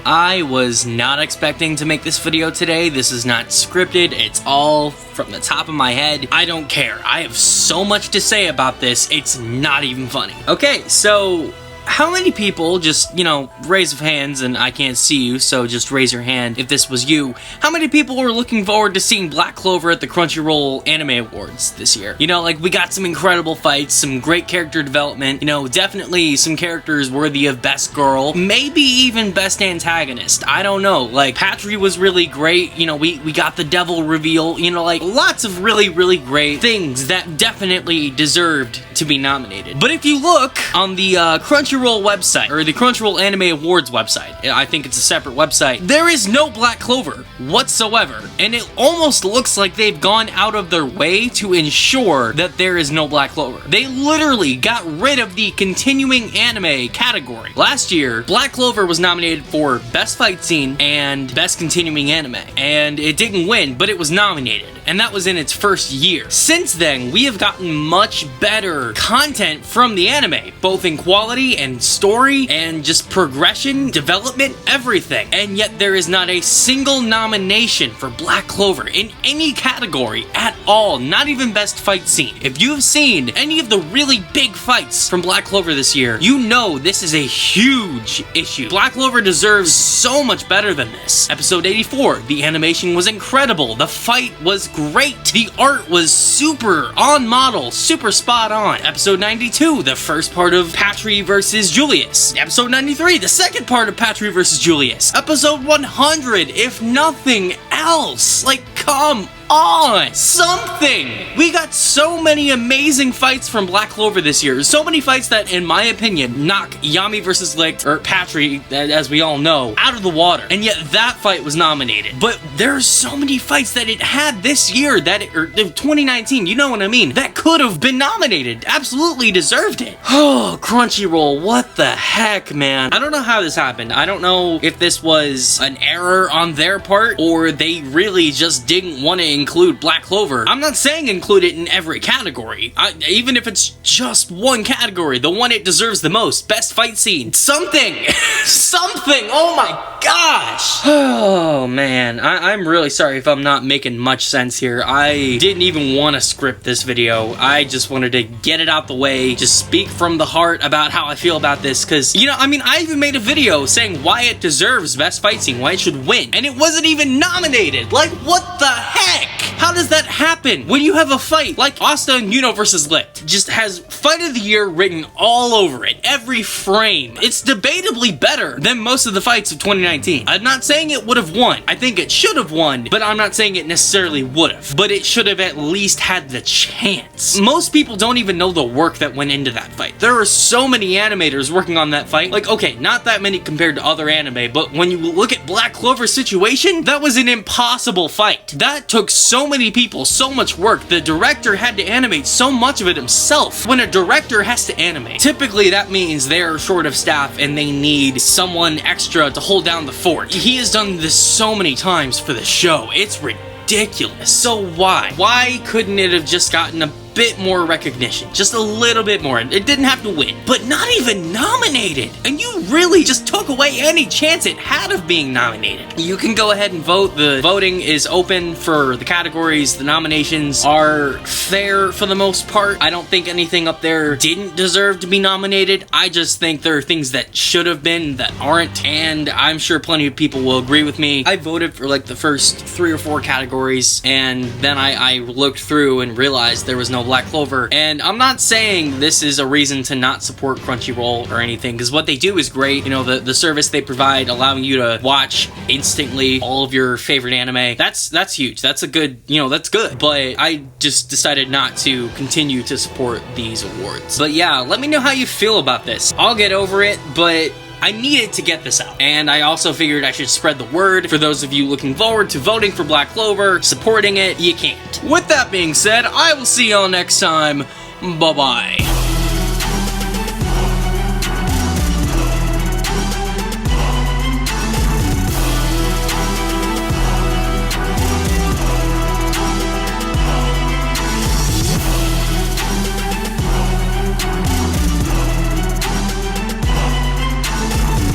I was not expecting to make this video today. This is not scripted. It's all from the top of my head. I don't care. I have so much to say about this. It's not even funny. Okay, so how many people, just, you know, raise of hands, and I can't see you, so just raise your hand if this was you. How many people were looking forward to seeing Black Clover at the Crunchyroll Anime Awards this year? You know, like, we got some incredible fights, some great character development, you know, definitely some characters worthy of Best Girl, maybe even Best Antagonist. I don't know. Like, Patry was really great, you know, we got the devil reveal, you know, like, lots of really great things that definitely deserved to be nominated. But if you look on the Crunchyroll website, or the Crunchyroll Anime Awards website, I think it's a separate website, there is no Black Clover whatsoever, and it almost looks like they've gone out of their way to ensure that there is no Black Clover. They literally got rid of the continuing anime category. Last year, Black Clover was nominated for Best Fight Scene and Best Continuing Anime, and it didn't win, but it was nominated, and that was in its first year. Since then, we have gotten much better content from the anime, both in quality and story and just progression, development, everything. And yet there is not a single nomination for Black Clover in any category at all, not even Best Fight Scene. If you have seen any of the really big fights from Black Clover this year, you know this is a huge issue. Black Clover deserves so much better than this. Episode 84, the animation was incredible, the fight was great, the art was super on model, super spot on. Episode 92, the first part of Patry vs. Julius. Episode 93, the second part of Patry vs. Julius. Episode 100, if nothing else. Like, come on, something! We got so many amazing fights from Black Clover this year. So many fights that, in my opinion, knock Yami vs. Licht, or Patry, as we all know, out of the water. And yet that fight was nominated. But there are so many fights that it had this year, or 2019, you know what I mean, that could have been nominated. Absolutely deserved it. Oh, Crunchyroll, what the heck, man? I don't know how this happened. I don't know if this was an error on their part, or they really just didn't want to include Black Clover. I'm not saying include it in every category. Even if it's just one category, the one it deserves the most, Best Fight Scene, something, something, oh my gosh. Oh man, I'm really sorry if I'm not making much sense here. I didn't even want to script this video. I just wanted to get it out the way, just speak from the heart about how I feel about this, because, you know, I mean, I even made a video saying why it deserves Best Fight Scene, why it should win, and it wasn't even nominated. Like, what the heck? How does that happen when you have a fight like Asta and Yuno vs. Licht? Just has Fight of the Year written all over it, every frame. It's debatably better than most of the fights of 2019. I'm not saying it would have won. I think it should have won, but I'm not saying it necessarily would have. But it should have at least had the chance. Most people don't even know the work that went into that fight. There are so many animators working on that fight. Like, okay, not that many compared to other anime, but when you look at Black Clover's situation, that was an impossible fight. That took so many people, so much work. The director had to animate so much of it himself. When a director has to animate, typically that means they're short of staff and they need someone extra to hold down the fort. He has done this so many times for the show. It's ridiculous. So why? Why couldn't it have just gotten a bit more recognition, just a little bit more? It didn't have to win, but not even nominated, and you really just took away any chance it had of being nominated. You can go ahead and vote. The voting is open for the categories. The nominations are fair for the most part. I don't think anything up there didn't deserve to be nominated. I just think there are things that should have been that aren't, and I'm sure plenty of people will agree with me. I voted for like the first 3 or 4 categories, and then I looked through and realized there was no Black Clover, and I'm not saying this is a reason to not support Crunchyroll or anything, because what they do is great. You know, the service they provide, allowing you to watch instantly all of your favorite anime, that's huge. That's a good, you know, that's good. But I just decided not to continue to support these awards. But yeah, let me know how you feel about this. I'll get over it, but I needed to get this out, and I also figured I should spread the word. For those of you looking forward to voting for Black Clover, supporting it, you can't. With that being said, I will see y'all next time. Bye-bye.